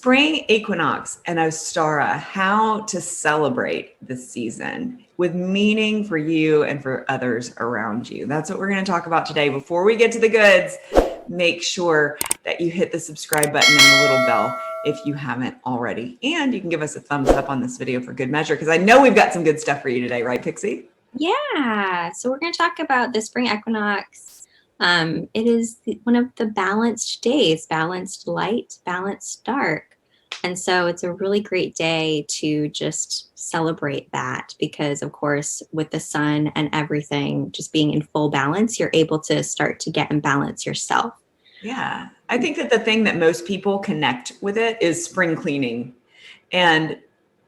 spring equinox and Ostara, how to celebrate this season with meaning for you and for others around you. That's what we're going to talk about today. Before we get to the goods, make sure that you hit the subscribe button and the little bell if you haven't already. And you can give us a thumbs up on this video for good measure, because I know we've got some good stuff for you today, right, Pixie? Yeah, so we're going to talk about the spring equinox. It is one of the balanced days, balanced light, balanced dark. And so it's a really great day to just celebrate that because, of course, with the sun and everything just being in full balance, you're able to start to get in balance yourself. Yeah, I think that the thing that most people connect with it is spring cleaning. And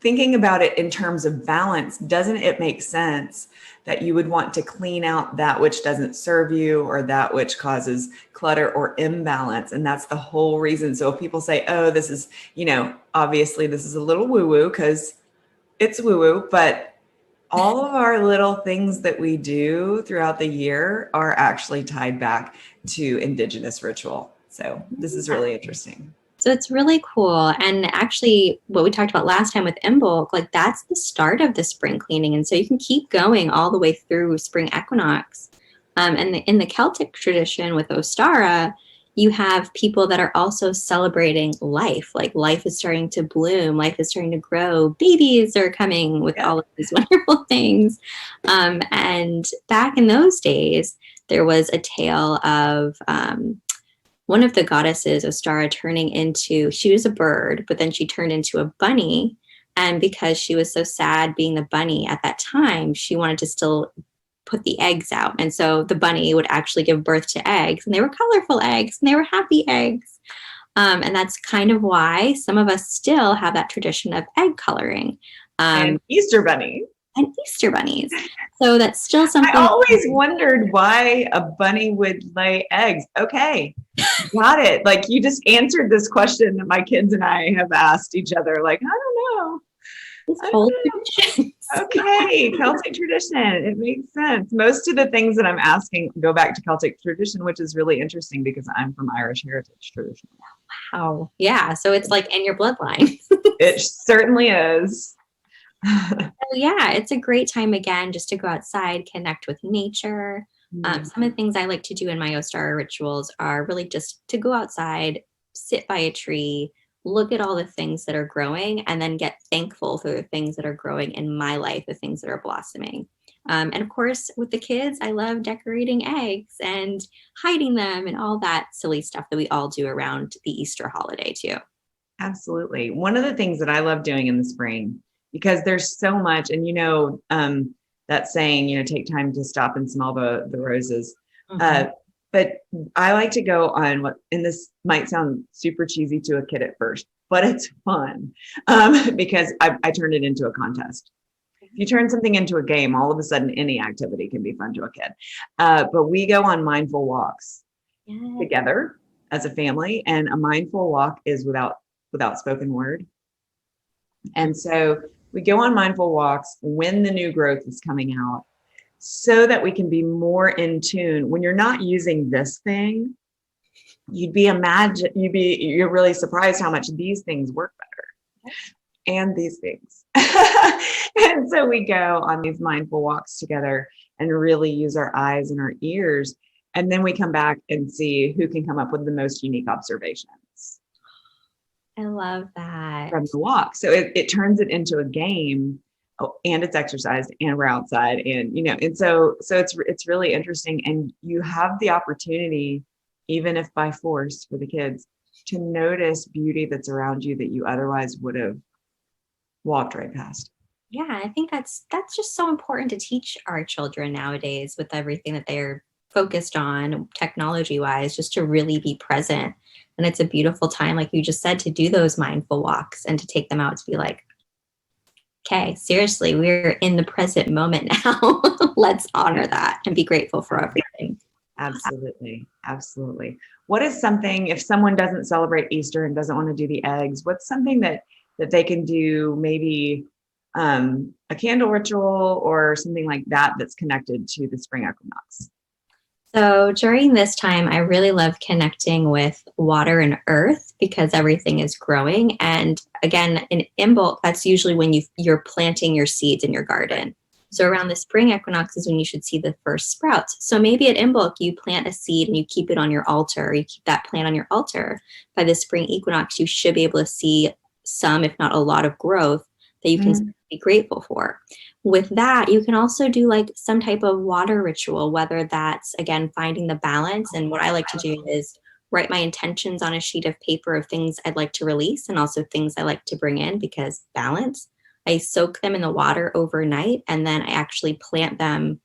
thinking about it in terms of balance, doesn't it make sense that you would want to clean out that which doesn't serve you or that which causes clutter or imbalance? And that's the whole reason. So if people say, oh, this is, obviously this is a little woo-woo because it's woo-woo, but all of our little things that we do throughout the year are actually tied back to indigenous ritual. So this is really interesting. So it's really cool. And actually, what we talked about last time with Imbolc, like that's the start of the spring cleaning. And so you can keep going all the way through spring equinox. And in the Celtic tradition with Ostara, you have people that are also celebrating life. Like life is starting to bloom, life is starting to grow, babies are coming with all of these wonderful things. And back in those days, there was a tale of one of the goddesses, Ostara, she was a bird, but then she turned into a bunny. And because she was so sad being the bunny at that time, she wanted to still put the eggs out. And so the bunny would actually give birth to eggs, and they were colorful eggs, and they were happy eggs. And that's kind of why some of us still have that tradition of egg coloring. And Easter bunny. And Easter bunnies. So that's still something. I always wondered why a bunny would lay eggs. Okay, got it. Like you just answered this question that my kids and I have asked each other. Like, I don't know. Okay, Celtic tradition. It makes sense. Most of the things that I'm asking go back to Celtic tradition, which is really interesting because I'm from Irish heritage tradition. Wow. Yeah. So it's like in your bloodline. It certainly is. So yeah, it's a great time again just to go outside, connect with nature. Some of the things I like to do in my Ostara rituals are really just to go outside, sit by a tree, look at all the things that are growing, and then get thankful for the things that are growing in my life, the things that are blossoming. And of course, with the kids, I love decorating eggs and hiding them and all that silly stuff that we all do around the Easter holiday too. Absolutely. One of the things that I love doing in the spring, because there's so much, and that saying, take time to stop and smell the roses. Mm-hmm. But I like to go on and this might sound super cheesy to a kid at first, but it's fun because I turned it into a contest. If you turn something into a game, all of a sudden any activity can be fun to a kid. But we go on mindful walks together as a family, and a mindful walk is without spoken word. And so we go on mindful walks when the new growth is coming out so that we can be more in tune. When you're not using this thing, you're really surprised how much these things work better and these things. And so we go on these mindful walks together and really use our eyes and our ears. And then we come back and see who can come up with the most unique observations. I love that. From the walk. So it turns it into a game, and it's exercise, and we're outside, and so it's really interesting. And you have the opportunity, even if by force for the kids, to notice beauty that's around you that you otherwise would have walked right past. Yeah, I think that's just so important to teach our children nowadays with everything that they're focused on technology wise, just to really be present. And it's a beautiful time, like you just said, to do those mindful walks and to take them out to be like, okay, seriously, we're in the present moment now. Let's honor that and be grateful for everything. Absolutely. Absolutely. What is something, if someone doesn't celebrate Easter and doesn't want to do the eggs, what's something that they can do, maybe a candle ritual or something like that that's connected to the spring equinox? So during this time, I really love connecting with water and earth because everything is growing. And again, in Imbolc, that's usually when you're planting your seeds in your garden. So around the spring equinox is when you should see the first sprouts. So maybe at Imbolc, you plant a seed and you keep it on your altar, or you keep that plant on your altar. By the spring equinox, you should be able to see some, if not a lot of growth that you can be grateful for. With that, you can also do like some type of water ritual, whether that's, again, finding the balance. And what I like to do is write my intentions on a sheet of paper of things I'd like to release and also things I like to bring in, because balance. I soak them in the water overnight and then I actually plant them,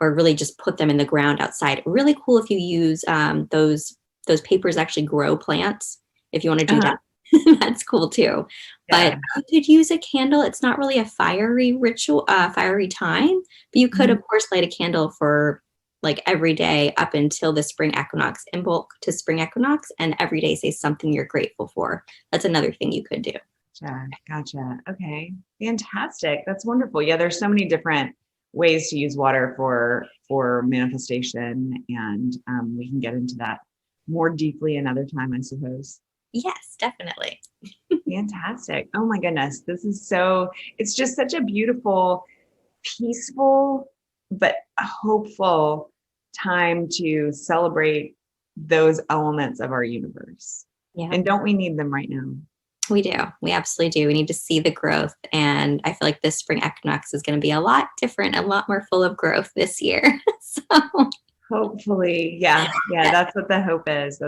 or really just put them in the ground outside. Really cool if you use those papers actually grow plants. If you want to do that, that's cool too. Yeah. But you could use a candle. It's not really a fiery ritual, fiery time, but you could, of course, light a candle for like every day up until the spring equinox, Imbolc to spring equinox, and every day say something you're grateful for. That's another thing you could do. Gotcha. Okay. Fantastic. That's wonderful. Yeah, there's so many different ways to use water for manifestation, and we can get into that more deeply another time, I suppose. Yes, definitely. Fantastic. Oh my goodness. It's just such a beautiful, peaceful, but hopeful time to celebrate those elements of our universe. Yeah. And don't we need them right now? We do. We absolutely do. We need to see the growth. And I feel like this spring equinox is going to be a lot different, a lot more full of growth this year. So hopefully, yeah, that's what the hope is.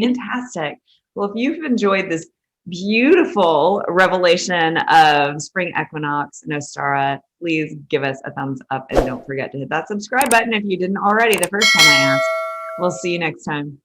Fantastic. Well, if you've enjoyed this beautiful revelation of spring equinox and Ostara, please give us a thumbs up and don't forget to hit that subscribe button if you didn't already the first time I asked. We'll see you next time.